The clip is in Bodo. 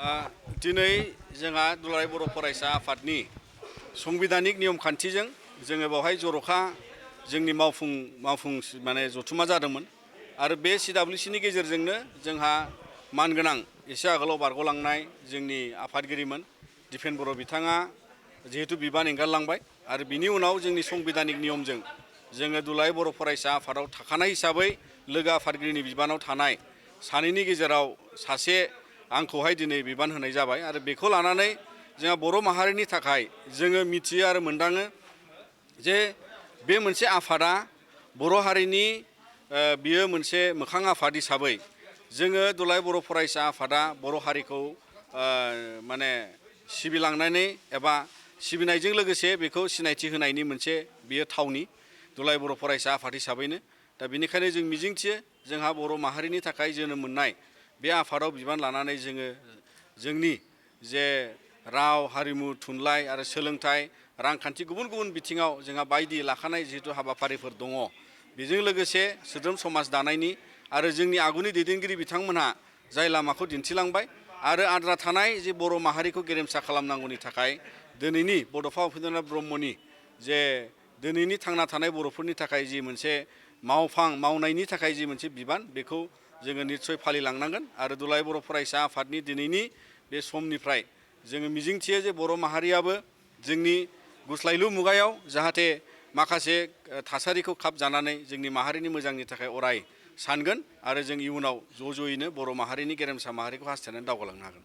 दिनै जोंहा दुलाराय बर' फरायसा आफादनि संबिधानिक नियम खान्थिजों जोङो बेवहाय जर'खा जोंनि मावफुं माने जथुमा जादोंमोन आरो बे CWCनि गेजेरजोंनो जोंहा मानगोनां एसे आगोलाव बारग'लांनाय जोंनि आफादगिरिमोन दिपेन बर' बिथाङा जिहेतु बिबान एंगारलांबाय आरो बिनि उनाव जोंनि संबिधानिक नियमजों जोङो दुलाराय बर' फरायसा आफादाव थाखानाय हिसाबै लोगो आफादगिरिनि बिबानाव थानाय सानैनि गेजेराव सासे आंखौहाय दिनै बिबान होनाय जाबाय आरो बेखौ लानानै जोंहा बर' माहारिनि थाखाय जोङो मिथियो आरो मोनदाङो जे बे मोनसे आफादा बर' हारिनि बियो मोनसे मोखां आफाद हिसाबै जोङो दुलाराय बर' फरायसा आफादा बर' हारिखौ माने सिबिलांनानै एबा सिबिनायजों लोगोसे बेखौ सिनायथि होनायनि मोनसे बियो थावनि दुलाराय बर' फरायसा आफाद हिसाबैनो दा बेनिखायनो जों मिजिंथियो जोंहा बर' माहारिनि थाखाय जोनोम मोननाय बे आफादाव बिबान लानानै जोङो जोंनि जे राव हारिमु थुनलाइ आरो सोलोंथाइ रांखान्थि गुबुन गुबुन बिथिङाव जोंहा बायदि लाखानाय जिहेतु हाबाफारिफोर दङ बेजों लोगोसे सोद्रोम समाज दानायनि आरो जोंनि आगुनि दैदेनगिरि बिथांमोनहा जाय लामाखौ दिन्थिलांबाय आरो आद्रा थानाय जे बर' माहारिखौ गेरेमसा खालामनांगौनि थाखाय दिनैनि बड'फा उपेन्द्रनाथ ब्रह्मनि जे दिनैनि थांना थानाय बर'फोरनि थाखाय जि मोनसे मावनायनि थाखाय जि मोनसे बिबान बेखौ जोङो निस्सय फालिलांनांगोन आरो दुलाराय बर' फरायसा आफादनि दिनैनि बे समनिफ्राय जोङो मिजिंथियो जे बर' माहारियाबो जोंनि गुस्लायलु मुगायाव जाहाथे माखासे थासारिखौ खाब जानानै जोंनि माहारिनि मोजांनि थाखाय अराय सानगोन आरो जों इयुनाव ज'यैनो बर' माहारिनि गेरेमसा माहारिखौ हास्थायनानै दावगालांनो हागोन।